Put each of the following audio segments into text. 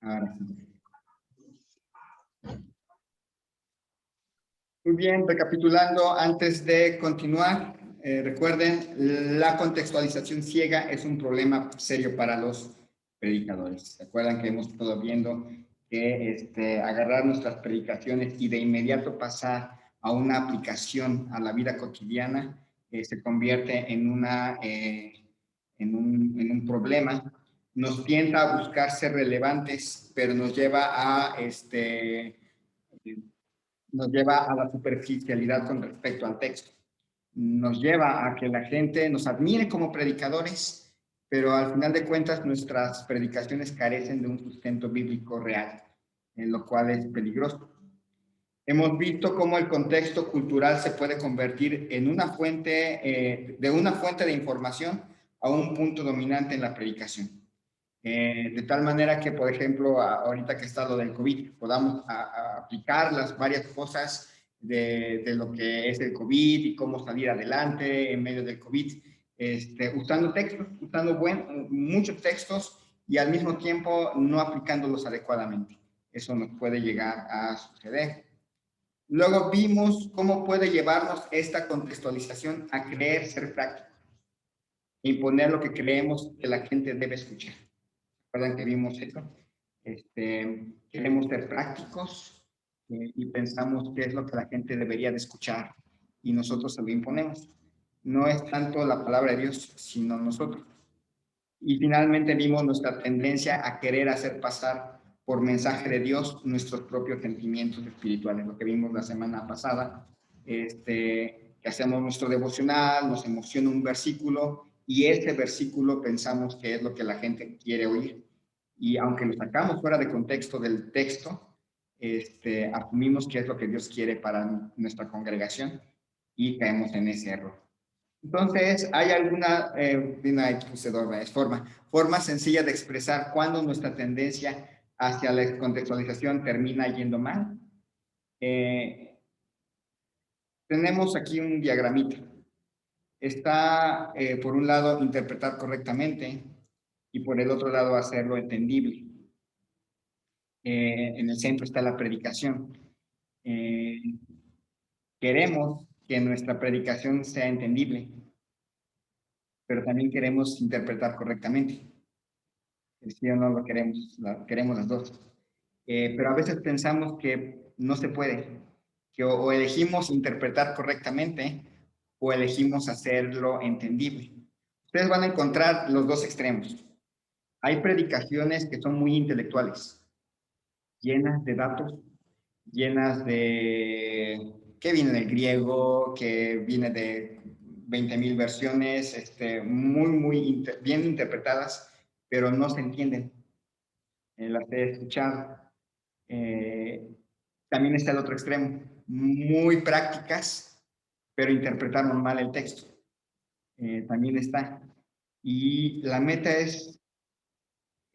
Ahora sí. Muy bien, recapitulando, antes de continuar, recuerden, la contextualización ciega es un problema serio para los predicadores. ¿Se acuerdan que hemos estado viendo que agarrar nuestras predicaciones y de inmediato pasar a una aplicación a la vida cotidiana se convierte en un problema? Nos tienta a buscar ser relevantes, pero nos lleva a la superficialidad con respecto al texto. Nos lleva a que la gente nos admire como predicadores, pero al final de cuentas nuestras predicaciones carecen de un sustento bíblico real, en lo cual es peligroso. Hemos visto cómo el contexto cultural se puede convertir en una fuente, de una fuente de información a un punto dominante en la predicación. De tal manera que, por ejemplo, ahorita que está lo del COVID, podamos aplicar las varias cosas de lo que es el COVID y cómo salir adelante en medio del COVID, usando textos, usando muchos textos y al mismo tiempo no aplicándolos adecuadamente. Eso nos puede llegar a suceder. Luego vimos cómo puede llevarnos esta contextualización a creer ser prácticos e imponer lo que creemos que la gente debe escuchar. ¿Recuerdan que vimos eso? Queremos ser prácticos y pensamos qué es lo que la gente debería de escuchar y nosotros se lo imponemos. No es tanto la palabra de Dios, sino nosotros. Y finalmente vimos nuestra tendencia a querer hacer pasar por mensaje de Dios nuestros propios sentimientos espirituales, lo que vimos la semana pasada, que hacemos nuestro devocional, nos emociona un versículo y ese versículo pensamos que es lo que la gente quiere oír. Y aunque lo sacamos fuera de contexto del texto, asumimos que es lo que Dios quiere para nuestra congregación y caemos en ese error. Entonces, ¿hay alguna forma sencilla de expresar cuándo nuestra tendencia hacia la contextualización termina yendo mal? Tenemos aquí un diagramita. Está, por un lado, interpretar correctamente y por el otro lado, hacerlo entendible. En el centro está la predicación. Queremos que nuestra predicación sea entendible, pero también queremos interpretar correctamente. Sí o no lo queremos, queremos las dos. Pero a veces pensamos que no se puede, que o elegimos interpretar correctamente o elegimos hacerlo entendible. Ustedes van a encontrar los dos extremos. Hay predicaciones que son muy intelectuales, llenas de datos, llenas de que viene del griego, que viene de 20,000 versiones, muy bien interpretadas, pero no se entienden. Las he escuchado. También está el otro extremo, muy prácticas, pero interpretaron mal el texto. También está. Y la meta es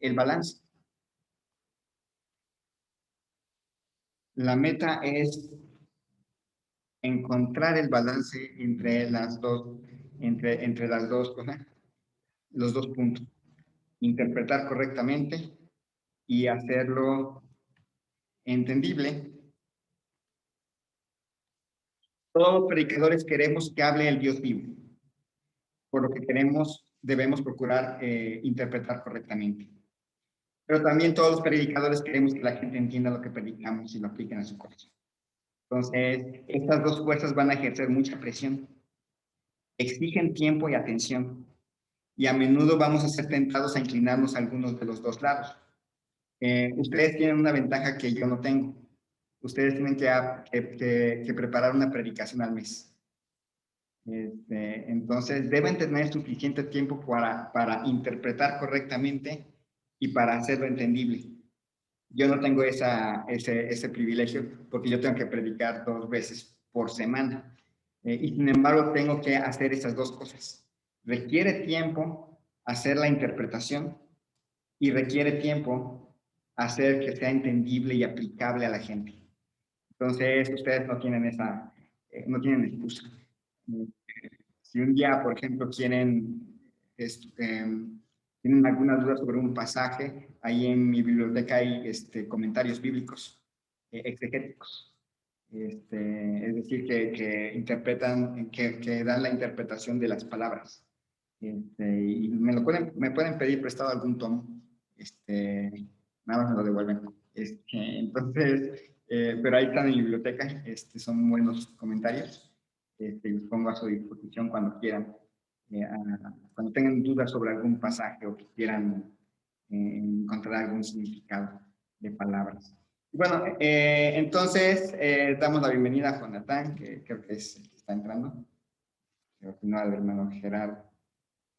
el balance. La meta es encontrar el balance entre las dos, entre las dos cosas, los dos puntos. Interpretar correctamente y hacerlo entendible. Todos los predicadores queremos que hable el Dios vivo, por lo que debemos procurar interpretar correctamente. Pero también todos los predicadores queremos que la gente entienda lo que predicamos y lo apliquen a su corazón. Entonces, estas dos fuerzas van a ejercer mucha presión, exigen tiempo y atención, y a menudo vamos a ser tentados a inclinarnos a algunos de los dos lados. Ustedes tienen una ventaja que yo no tengo. Ustedes tienen que preparar una predicación al mes. Entonces, deben tener suficiente tiempo para interpretar correctamente y para hacerlo entendible. Yo no tengo ese privilegio porque yo tengo que predicar 2 veces por semana. Y sin embargo, tengo que hacer esas dos cosas. Requiere tiempo hacer la interpretación y requiere tiempo hacer que sea entendible y aplicable a la gente. Entonces, ustedes no tienen no tienen excusa. Si un día, por ejemplo, quieren tienen alguna duda sobre un pasaje, ahí en mi biblioteca hay comentarios bíblicos exegéticos. Es decir, que interpretan, que dan la interpretación de las palabras. Y me pueden pedir prestado algún tomo. Nada más me lo devuelven. Entonces, pero ahí están en mi biblioteca. Son buenos comentarios. Los pongo a su disposición cuando quieran. Cuando tengan dudas sobre algún pasaje o que quieran encontrar algún significado de palabras. Bueno, entonces damos la bienvenida a Jonathan, que creo que es el que está entrando. Y al final, hermano Gerardo.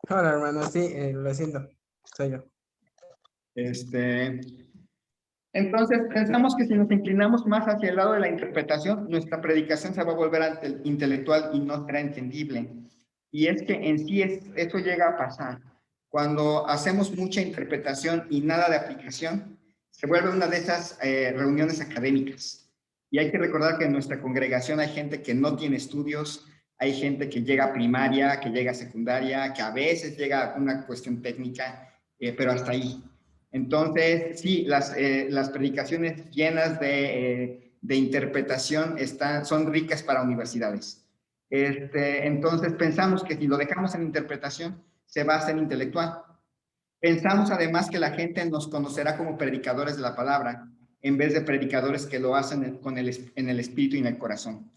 Hola, hermano, sí, lo siento, soy yo. Entonces, pensamos que si nos inclinamos más hacia el lado de la interpretación, nuestra predicación se va a volver intelectual y no será entendible. Y es que en sí eso llega a pasar. Cuando hacemos mucha interpretación y nada de aplicación, se vuelve una de esas reuniones académicas. Y hay que recordar que en nuestra congregación hay gente que no tiene estudios, hay gente que llega a primaria, que llega a secundaria, que a veces llega a una cuestión técnica, pero hasta ahí. Entonces, sí, las predicaciones llenas de interpretación son ricas para universidades. Entonces, pensamos que si lo dejamos en interpretación, se va a hacer intelectual. Pensamos además que la gente nos conocerá como predicadores de la palabra, en vez de predicadores que lo hacen en el espíritu y en el corazón.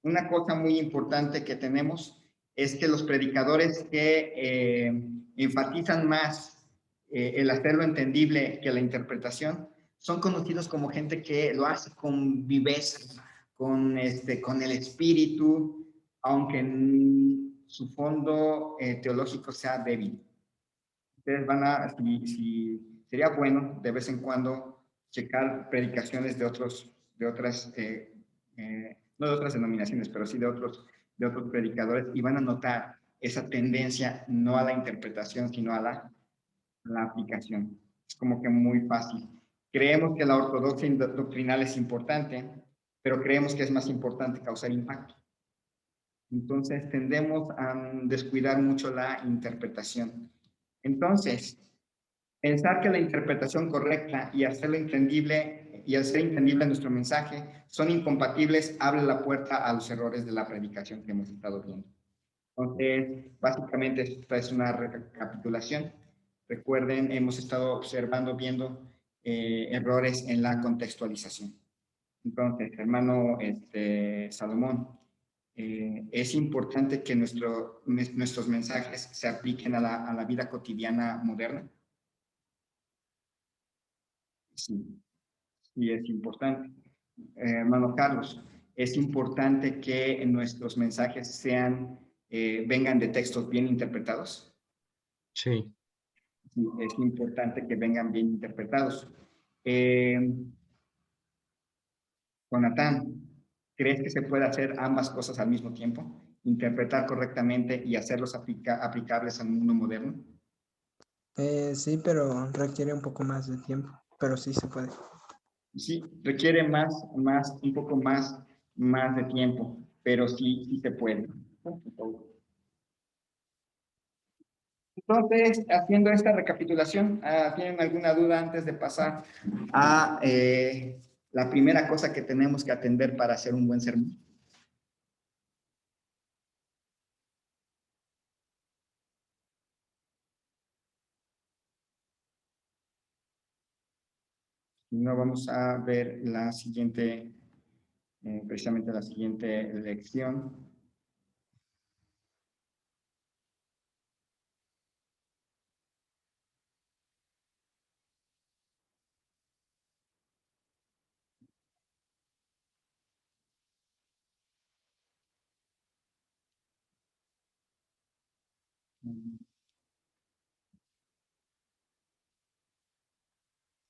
Una cosa muy importante que tenemos es que los predicadores que enfatizan más el hacerlo entendible que la interpretación, son conocidos como gente que lo hace con viveza, con el espíritu, aunque en su fondo teológico sea débil. Ustedes van a, sería bueno de vez en cuando checar predicaciones de otras, no de otras denominaciones, pero sí de otros predicadores, y van a notar esa tendencia no a la interpretación, sino a la aplicación. Es como que muy fácil. Creemos que la ortodoxia doctrinal es importante, pero creemos que es más importante causar impacto. Entonces tendemos a descuidar mucho la interpretación. Entonces, pensar que la interpretación correcta y hacerlo entendible y hacer entendible nuestro mensaje son incompatibles abre la puerta a los errores de la predicación que hemos estado viendo. Entonces, básicamente esta es una recapitulación. Recuerden, hemos estado observando, viendo errores en la contextualización. Entonces, hermano Salomón, es importante que nuestros mensajes se apliquen a la vida cotidiana moderna. Sí, sí es importante. Hermano Carlos, es importante que nuestros mensajes vengan de textos bien interpretados. Sí. Sí, es importante que vengan bien interpretados. Jonathan, ¿crees que se puede hacer ambas cosas al mismo tiempo? Interpretar correctamente y hacerlos aplicables al mundo moderno. Sí, pero requiere un poco más de tiempo, pero sí se puede. Sí, requiere un poco más de tiempo, pero sí se puede. Entonces, haciendo esta recapitulación, ¿tienen alguna duda antes de pasar a la primera cosa que tenemos que atender para hacer un buen sermón? No, vamos a ver la siguiente, precisamente la siguiente lección.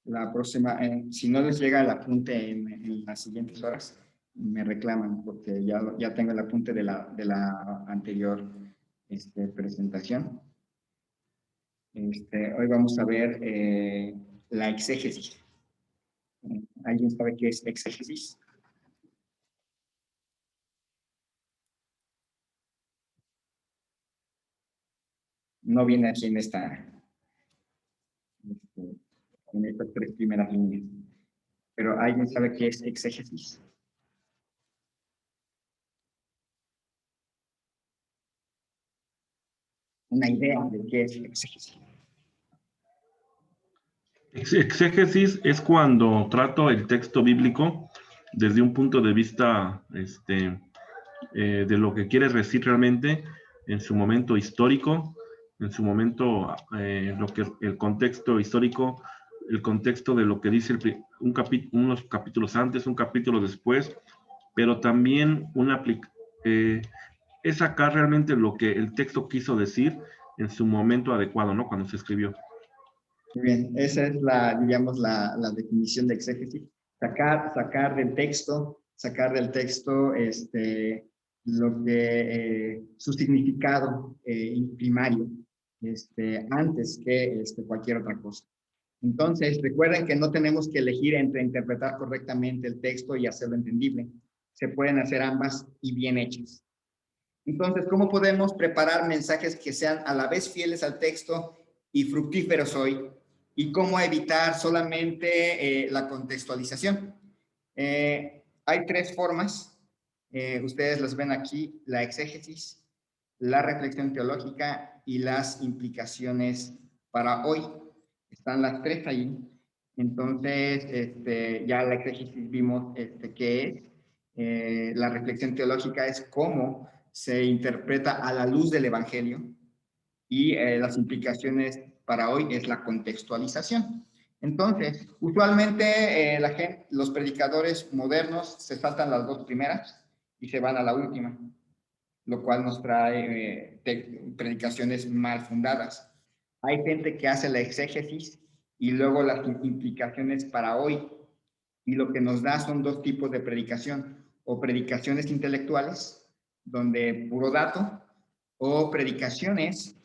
La próxima, si no les llega el apunte en las siguientes horas, me reclaman porque ya tengo el apunte de la anterior presentación. Hoy vamos a ver la exégesis. ¿Alguien sabe qué es exégesis? No viene aquí en esta. en estas tres primeras líneas. Pero ¿alguien sabe qué es exégesis? Una idea de qué es exégesis. Exégesis es cuando trato el texto bíblico desde un punto de vista de lo que quiere decir realmente en su momento histórico, en su momento, el contexto histórico, el contexto de lo que dice unos capítulos antes, un capítulo después, pero también es sacar realmente lo que el texto quiso decir en su momento adecuado, ¿no? Cuando se escribió. Muy bien, esa es la, digamos, la definición de exégesis. Sacar del texto, lo que, su significado primario, antes que cualquier otra cosa. Entonces, recuerden que no tenemos que elegir entre interpretar correctamente el texto y hacerlo entendible. Se pueden hacer ambas y bien hechas. Entonces, ¿cómo podemos preparar mensajes que sean a la vez fieles al texto y fructíferos hoy? ¿Y cómo evitar solamente la contextualización? Hay tres formas. Ustedes las ven aquí: la exégesis, la reflexión teológica y las implicaciones para hoy. Están las tres ahí. Entonces, ya la exégesis vimos qué es. La reflexión teológica es cómo se interpreta a la luz del Evangelio, y las implicaciones para hoy es la contextualización. Entonces, usualmente los predicadores modernos se saltan las dos primeras y se van a la última, lo cual nos trae predicaciones mal fundadas. Hay gente que hace la exégesis y luego las implicaciones para hoy, y lo que nos da son dos tipos de predicación: o predicaciones intelectuales, donde puro dato, o predicaciones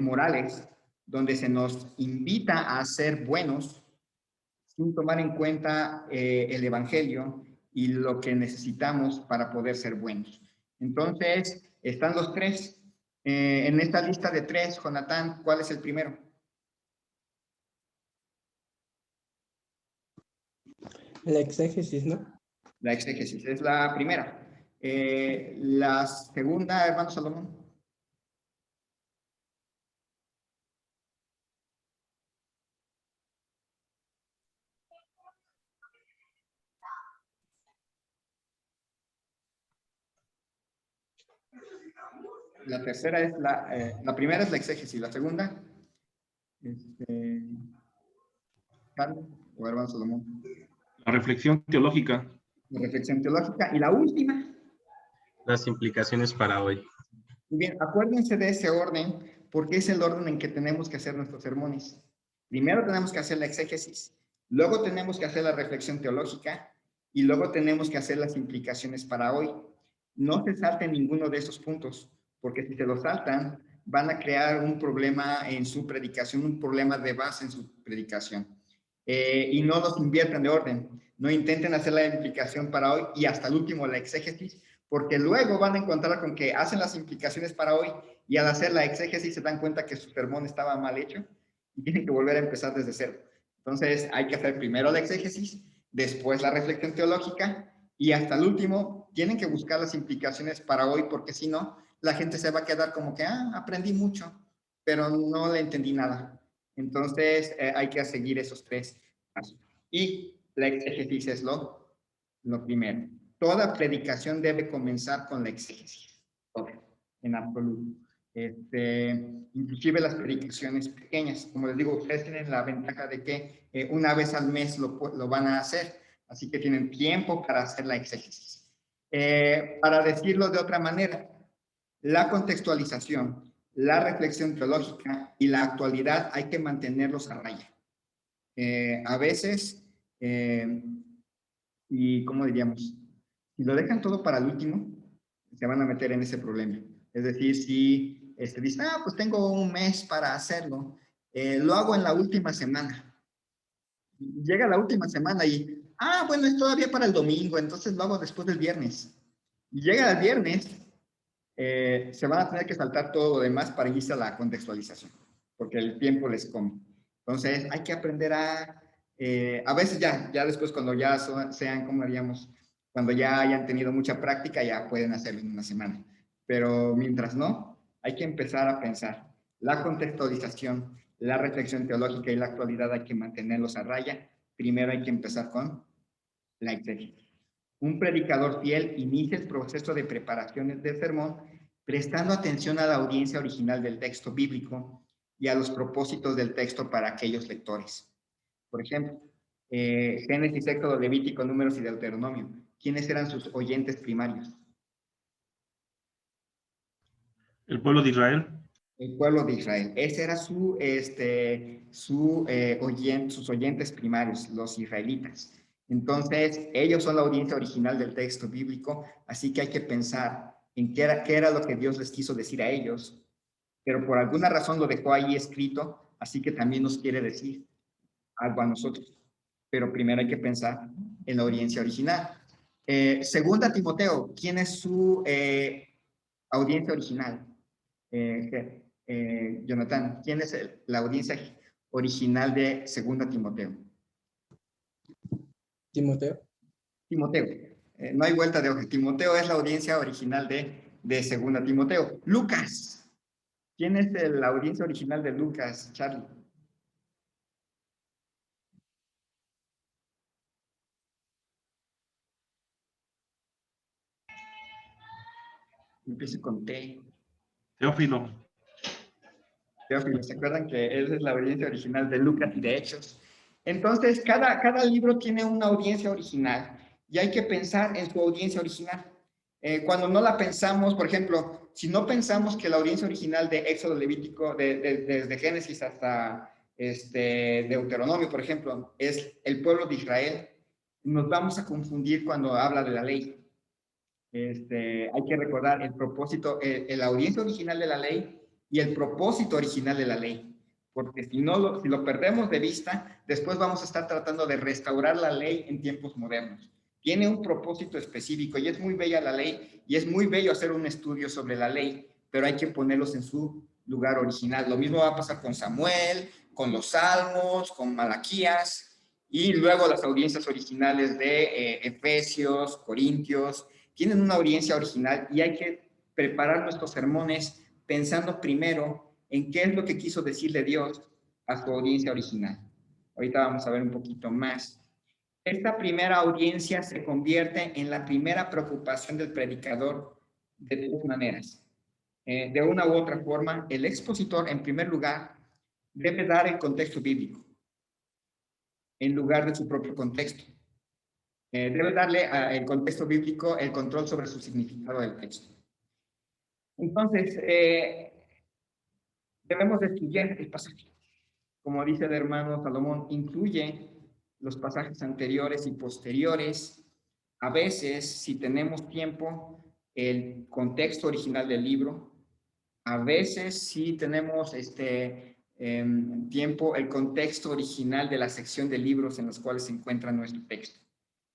morales, donde se nos invita a ser buenos sin tomar en cuenta el Evangelio y lo que necesitamos para poder ser buenos. Entonces, están los tres. En esta lista de tres, Jonathan, ¿cuál es el primero? La exégesis, ¿no? La exégesis es la primera. La segunda, hermano Salomón. La tercera es la primera es la exégesis, la segunda, Carlos o hermano Salomón. La reflexión teológica. La reflexión teológica. Y la última. Las implicaciones para hoy. Muy bien, acuérdense de ese orden, porque es el orden en que tenemos que hacer nuestros sermones. Primero tenemos que hacer la exégesis, luego tenemos que hacer la reflexión teológica y luego tenemos que hacer las implicaciones para hoy. No se salten ninguno de esos puntos, porque si se lo saltan, van a crear un problema en su predicación, un problema de base en su predicación. Y no los inviertan de orden. No intenten hacer la implicación para hoy y hasta el último la exégesis, porque luego van a encontrar con que hacen las implicaciones para hoy y al hacer la exégesis se dan cuenta que su sermón estaba mal hecho y tienen que volver a empezar desde cero. Entonces hay que hacer primero la exégesis, después la reflexión teológica y hasta el último tienen que buscar las implicaciones para hoy, porque si no, la gente se va a quedar como que, aprendí mucho, pero no le entendí nada. Entonces hay que seguir esos tres pasos. Y la exégesis es lo primero. Toda predicación debe comenzar con la exégesis, en absoluto. Inclusive las predicaciones pequeñas, como les digo, ustedes tienen la ventaja de que una vez al mes lo van a hacer, así que tienen tiempo para hacer la exégesis. Para decirlo de otra manera, la contextualización, la reflexión teológica y la actualidad hay que mantenerlos a raya. A veces, y ¿cómo diríamos? Si lo dejan todo para el último, se van a meter en ese problema. Es decir, si dicen, pues tengo un mes para hacerlo, lo hago en la última semana. Llega la última semana y, bueno, es todavía para el domingo, entonces lo hago después del viernes. Y llega el viernes, se van a tener que saltar todo lo demás para irse a la contextualización, porque el tiempo les come. Entonces, hay que aprender a veces ya después cuando ya sean, como diríamos, cuando ya hayan tenido mucha práctica, ya pueden hacerlo en una semana. Pero mientras no, hay que empezar a pensar. La contextualización, la reflexión teológica y la actualidad hay que mantenerlos a raya. Primero hay que empezar con la exégesis. Un predicador fiel inicia el proceso de preparaciones del sermón prestando atención a la audiencia original del texto bíblico y a los propósitos del texto para aquellos lectores. Por ejemplo, Génesis, Éxodo, Levítico, Números y Deuteronomio. ¿Quiénes eran sus oyentes primarios? El pueblo de Israel. El pueblo de Israel. Ese era sus oyentes primarios, los israelitas. Entonces, ellos son la audiencia original del texto bíblico, así que hay que pensar en qué era lo que Dios les quiso decir a ellos, pero por alguna razón lo dejó ahí escrito, así que también nos quiere decir algo a nosotros. Pero primero hay que pensar en la audiencia original. Segunda Timoteo, ¿quién es su audiencia original? Jonathan, ¿quién es la audiencia original de Segunda Timoteo? Timoteo. Timoteo. No hay vuelta de hoja. Timoteo es la audiencia original de Segunda Timoteo. Lucas. ¿Quién es la audiencia original de Lucas, Charlie? Empieza con T. Teófilo. Teófilo, ¿se acuerdan que esa es la audiencia original de Lucas y de Hechos? Entonces, cada libro tiene una audiencia original y hay que pensar en su audiencia original. Cuando no la pensamos, por ejemplo, si no pensamos que la audiencia original de Éxodo, Levítico, desde Génesis hasta Deuteronomio, por ejemplo, es el pueblo de Israel, nos vamos a confundir cuando habla de la ley. Hay que recordar el propósito, la audiencia original de la ley y el propósito original de la ley. Porque si lo perdemos de vista, después vamos a estar tratando de restaurar la ley en tiempos modernos. Tiene un propósito específico y es muy bella la ley y es muy bello hacer un estudio sobre la ley, pero hay que ponerlos en su lugar original. Lo mismo va a pasar con Samuel, con los Salmos, con Malaquías y luego las audiencias originales de Efesios, Corintios. Tienen una audiencia original y hay que preparar nuestros sermones pensando primero en qué es lo que quiso decirle Dios a su audiencia original. Ahorita vamos a ver un poquito más. Esta primera audiencia se convierte en la primera preocupación del predicador de dos maneras. De una u otra forma, el expositor, en primer lugar, debe dar el contexto bíblico en lugar de su propio contexto. Debe darle al contexto bíblico el control sobre su significado del texto. Entonces, debemos de estudiar el pasaje. Como dice el hermano Salomón, incluye los pasajes anteriores y posteriores. A veces, si tenemos tiempo, el contexto original del libro. A veces, si tenemos tiempo, el contexto original de la sección de libros en los cuales se encuentra nuestro texto.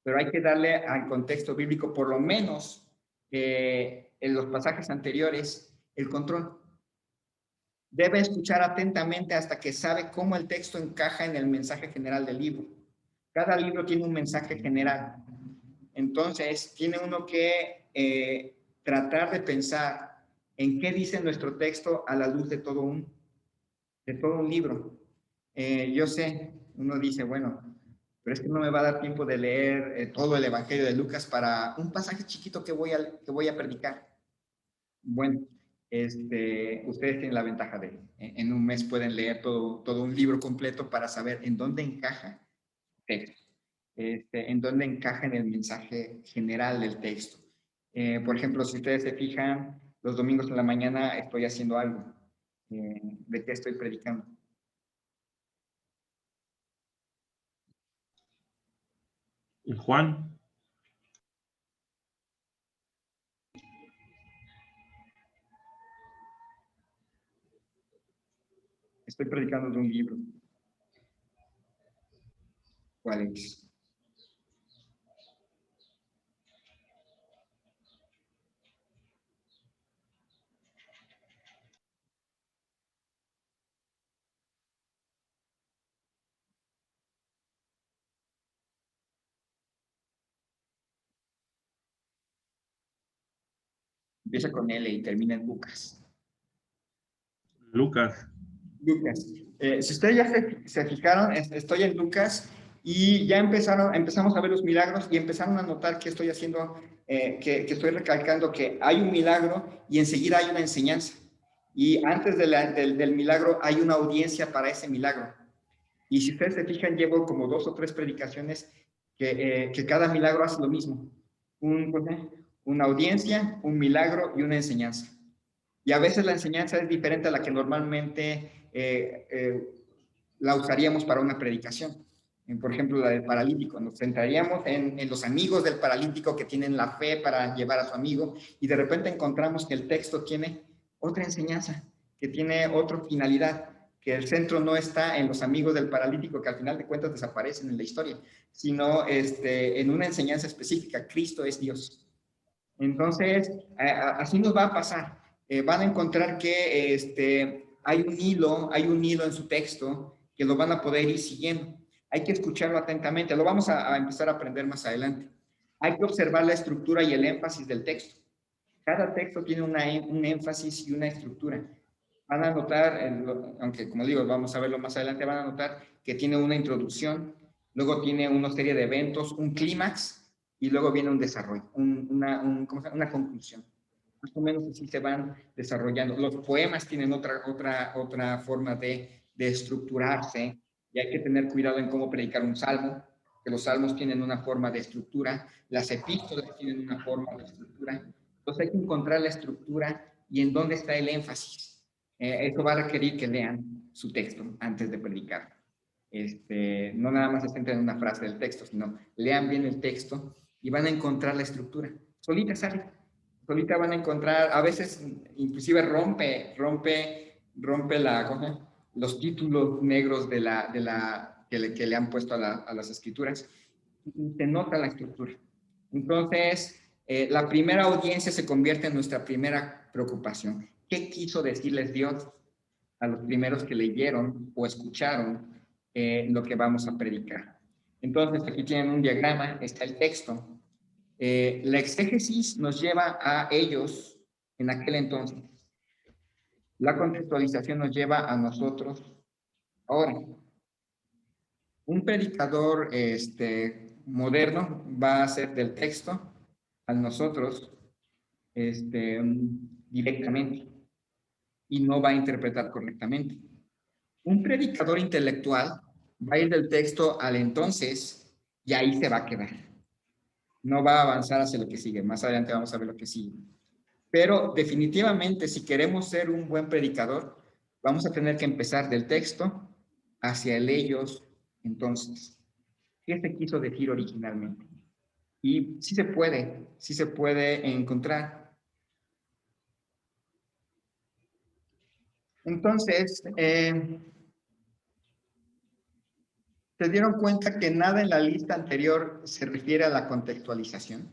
Pero hay que darle al contexto bíblico, por lo menos en los pasajes anteriores, el control. Debe escuchar atentamente hasta que sabe cómo el texto encaja en el mensaje general del libro. Cada libro tiene un mensaje general. Entonces, tiene uno que tratar de pensar en qué dice nuestro texto a la luz de todo un libro. Yo sé, uno dice, bueno, pero es que no me va a dar tiempo de leer todo el Evangelio de Lucas para un pasaje chiquito que voy a predicar. Bueno, ustedes tienen la ventaja de en un mes pueden leer todo un libro completo para saber en dónde encaja el texto, en dónde encaja en el mensaje general del texto. Por ejemplo, si ustedes se fijan, los domingos en la mañana estoy haciendo algo. ¿De qué estoy predicando? Juan. Estoy predicando de un libro. ¿Cuál es? empieza con L y termina en Lucas. Lucas. Lucas. Si ustedes ya se fijaron, estoy en Lucas y ya empezamos a ver los milagros y empezaron a notar que estoy haciendo, que estoy recalcando que hay un milagro y enseguida hay una enseñanza. Y antes del milagro hay una audiencia para ese milagro. Y si ustedes se fijan, llevo como 2 o 3 predicaciones que cada milagro hace lo mismo. Una audiencia, un milagro y una enseñanza. Y a veces la enseñanza es diferente a la que normalmente la usaríamos para una predicación. Por ejemplo, la del paralítico. Nos centraríamos en los amigos del paralítico que tienen la fe para llevar a su amigo y de repente encontramos que el texto tiene otra enseñanza, que tiene otra finalidad, que el centro no está en los amigos del paralítico que al final de cuentas desaparecen en la historia, sino en una enseñanza específica. Cristo es Dios. Entonces, así nos va a pasar. Van a encontrar que hay un hilo en su texto que lo van a poder ir siguiendo. Hay que escucharlo atentamente. Lo vamos a empezar a aprender más adelante. Hay que observar la estructura y el énfasis del texto. Cada texto tiene un énfasis y una estructura. Van a notar, aunque como digo, vamos a verlo más adelante, van a notar que tiene una introducción, luego tiene una serie de eventos, un clímax, y luego viene un desarrollo, una conclusión. Más o menos así se van desarrollando. Los poemas tienen otra forma de estructurarse, y hay que tener cuidado en cómo predicar un salmo, que los salmos tienen una forma de estructura, las epístolas tienen una forma de estructura. Entonces hay que encontrar la estructura y en dónde está el énfasis. Eso va a requerir que lean su texto antes de predicar. No nada más se centren en una frase del texto, sino lean bien el texto y van a encontrar la estructura. Solita sale. Solita van a encontrar, a veces inclusive rompe los títulos negros que le han puesto a las escrituras. Y se nota la estructura. Entonces, la primera audiencia se convierte en nuestra primera preocupación. ¿Qué quiso decirles Dios a los primeros que leyeron o escucharon lo que vamos a predicar? Entonces, aquí tienen un diagrama, está el texto. La exégesis nos lleva a ellos en aquel entonces. La contextualización nos lleva a nosotros ahora. Un predicador moderno va a hacer del texto a nosotros directamente y no va a interpretar correctamente. Un predicador intelectual va a ir del texto al entonces y ahí se va a quedar. No va a avanzar hacia lo que sigue. Más adelante vamos a ver lo que sigue. Pero definitivamente, si queremos ser un buen predicador, vamos a tener que empezar del texto hacia el ellos entonces. ¿Qué se quiso decir originalmente? Y sí se puede encontrar. Entonces, ¿se dieron cuenta que nada en la lista anterior se refiere a la contextualización?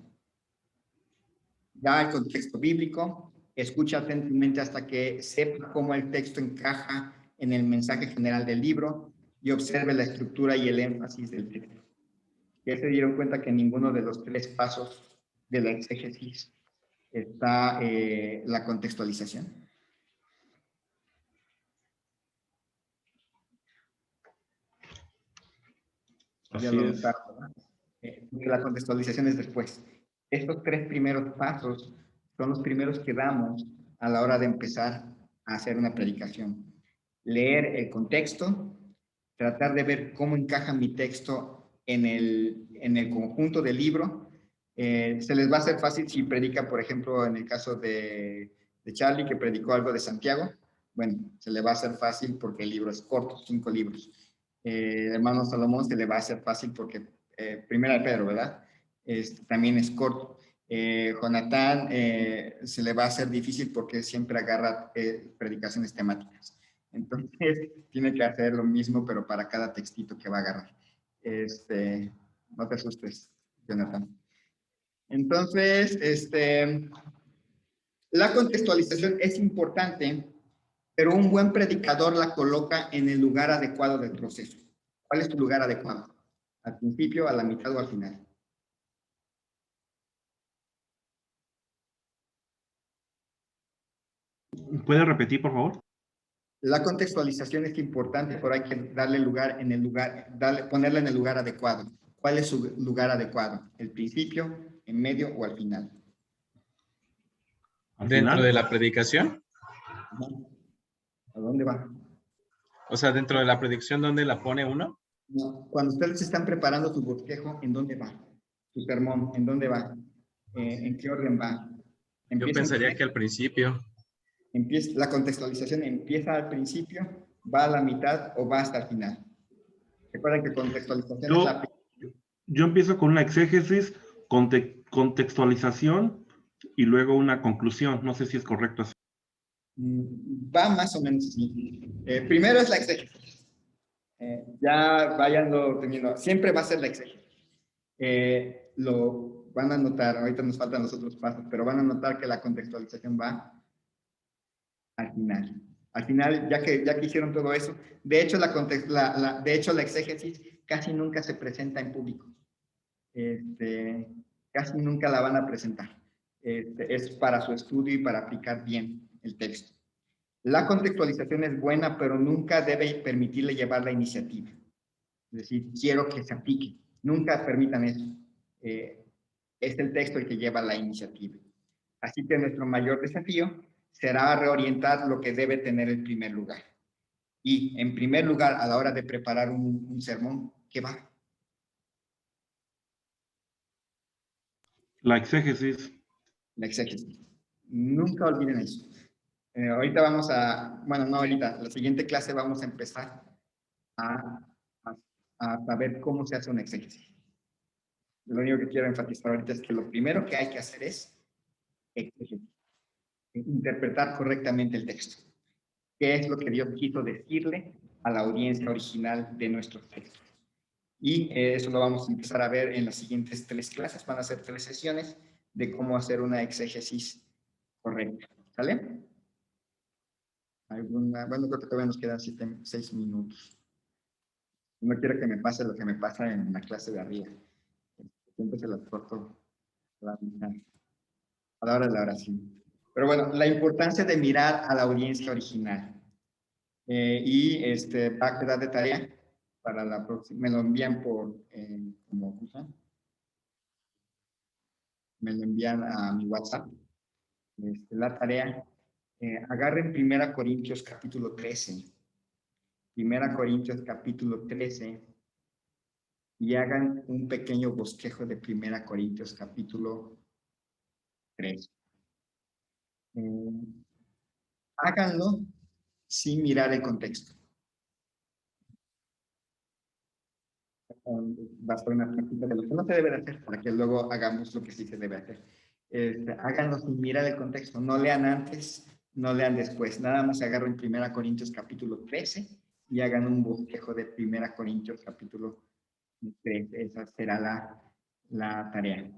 Da el contexto bíblico, escucha atentamente hasta que sepa cómo el texto encaja en el mensaje general del libro y observe la estructura y el énfasis del texto. Ya se dieron cuenta que en ninguno de los 3 pasos de la exégesis está la contextualización. Ya lo notaron, ¿verdad? La contextualización es después. Estos 3 primeros pasos son los primeros que damos a la hora de empezar a hacer una predicación. Leer el contexto, tratar de ver cómo encaja mi texto en el conjunto del libro. Se les va a hacer fácil si predica, por ejemplo, en el caso de Charlie, que predicó algo de Santiago. Bueno, se le va a hacer fácil porque el libro es corto, 5 libros. El hermano Salomón se le va a hacer fácil porque Primera de Pedro, ¿verdad? También es corto. Jonatán se le va a hacer difícil porque siempre agarra predicaciones temáticas. Entonces, tiene que hacer lo mismo, pero para cada textito que va a agarrar. No te asustes, Jonathan. Entonces, la contextualización es importante, pero un buen predicador la coloca en el lugar adecuado del proceso. ¿Cuál es tu lugar adecuado? ¿Al principio, a la mitad o al final? ¿Puede repetir, por favor? La contextualización es importante, pero hay que darle lugar en el lugar, ponerla en el lugar adecuado. ¿Cuál es su lugar adecuado? ¿El principio, en medio o al final? Al ¿Dentro final. de la predicación? ¿A dónde va? O sea, dentro de la predicación, ¿dónde la pone uno? No, cuando ustedes están preparando su bosquejo, ¿en dónde va? Su sermón, ¿en dónde va? ¿En qué orden va? Yo pensaría que al principio. La contextualización empieza al principio, va a la mitad o va hasta el final. Recuerden que contextualización es la... Yo empiezo con una exégesis, contextualización y luego una conclusión. No sé si es correcto así. Va más o menos así. Primero es la exégesis. Ya vayanlo teniendo. Siempre va a ser la exégesis. Lo van a notar, ahorita nos faltan los otros pasos, pero van a notar que la contextualización va al final. Al final, ya que hicieron todo eso, de hecho, la exégesis casi nunca se presenta en público. Casi nunca la van a presentar. Es para su estudio y para aplicar bien el texto. La contextualización es buena, pero nunca debe permitirle llevar la iniciativa. Es decir, quiero que se aplique. Nunca permitan eso. Es el texto el que lleva la iniciativa. Así que nuestro mayor desafío será reorientar lo que debe tener el primer lugar. Y, en primer lugar, a la hora de preparar un sermón, ¿qué va? La exégesis. La exégesis. Nunca olviden eso. Ahorita vamos a, bueno, no ahorita, la siguiente clase vamos a empezar a saber cómo se hace una exégesis. Lo único que quiero enfatizar ahorita es que lo primero que hay que hacer es exégesis. Interpretar correctamente el texto. ¿Qué es lo que Dios quiso decirle a la audiencia original de nuestros textos? Y eso lo vamos a empezar a ver en las siguientes 3 clases. Van a ser 3 sesiones de cómo hacer una exégesis correcta. ¿Sale? Bueno, creo que todavía nos quedan 6 minutos. No quiero que me pase lo que me pasa en la clase de arriba. Siempre se las corto a la hora de la oración. Pero bueno, la importancia de mirar a la audiencia original. Va a quedar de tarea para la próxima. Me lo envían por, me lo envían a mi WhatsApp. La tarea, agarren 1 Corintios capítulo 13. 1 Corintios capítulo 13 y hagan un pequeño bosquejo de 1 Corintios capítulo 13. Háganlo sin mirar el contexto. Va a ser una práctica de lo que no se debe de hacer para que luego hagamos lo que sí se debe hacer. Háganlo sin mirar el contexto. No lean antes, no lean después. Nada más agarren 1 Corintios capítulo 13 y hagan un bosquejo de 1 Corintios capítulo 13. Esa será la tarea.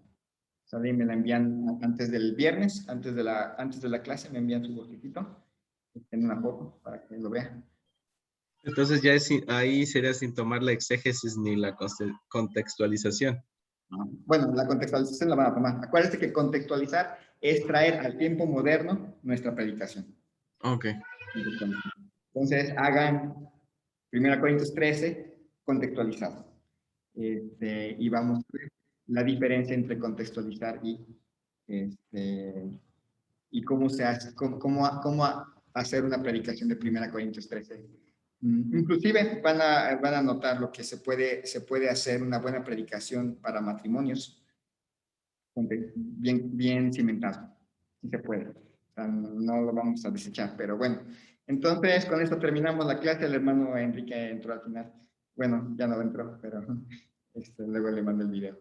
¿Sale? Me la envían antes del viernes, antes de la clase, me envían su bosquejito en una foto para que lo vean. Entonces ya ahí sería sin tomar la exégesis ni la contextualización. Bueno, la contextualización la van a tomar. Acuérdense que contextualizar es traer al tiempo moderno nuestra predicación. Ok. Entonces, hagan 1 Corintios 13 contextualizado. Y vamos a ver la diferencia entre contextualizar y cómo se hace, cómo hacer una predicación de 1 Corintios 13. Inclusive van a notar lo que se puede hacer una buena predicación para matrimonios bien cimentado. Sí se puede. O sea, no lo vamos a desechar, pero bueno. Entonces, con esto terminamos la clase. El hermano Enrique entró al final. Bueno, ya no entró, pero luego le mando el video.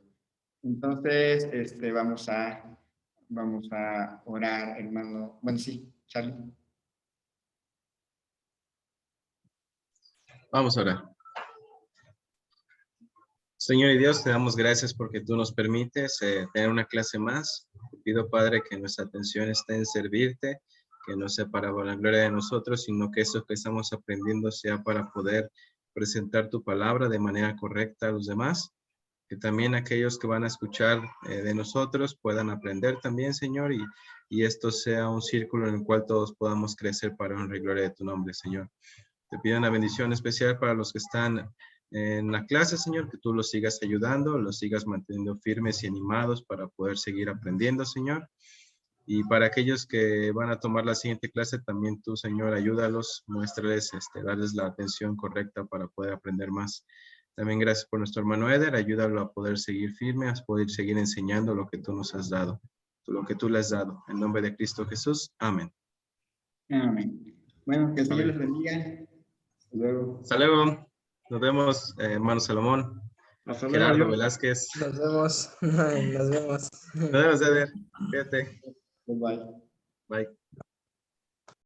Entonces, vamos a orar, hermano. Bueno, sí, Charlie. Vamos a orar. Señor y Dios, te damos gracias porque tú nos permites tener una clase más. Te pido, Padre, que nuestra atención esté en servirte, que no sea para la gloria de nosotros, sino que eso que estamos aprendiendo sea para poder presentar tu palabra de manera correcta a los demás. que también aquellos que van a escuchar de nosotros puedan aprender también, Señor, y esto sea un círculo en el cual todos podamos crecer para honra y gloria de tu nombre, Señor. Te pido una bendición especial para los que están en la clase, Señor, que tú los sigas ayudando, los sigas manteniendo firmes y animados para poder seguir aprendiendo, Señor. Y para aquellos que van a tomar la siguiente clase, también tú, Señor, ayúdalos, muéstrales, darles la atención correcta para poder aprender más. También gracias por nuestro hermano Eder, ayúdalo a poder seguir firme, a poder seguir enseñando lo que tú nos has dado, lo que tú le has dado. En nombre de Cristo Jesús, amén. Amén. Bueno, que el Señor Amén. les bendiga. Hasta luego. Hasta luego. Nos vemos, hermano Salomón. Hasta luego, Gerardo adiós. Velázquez. Nos vemos. Nos vemos. Nos vemos, Eder. Fíjate. Bye. Bye.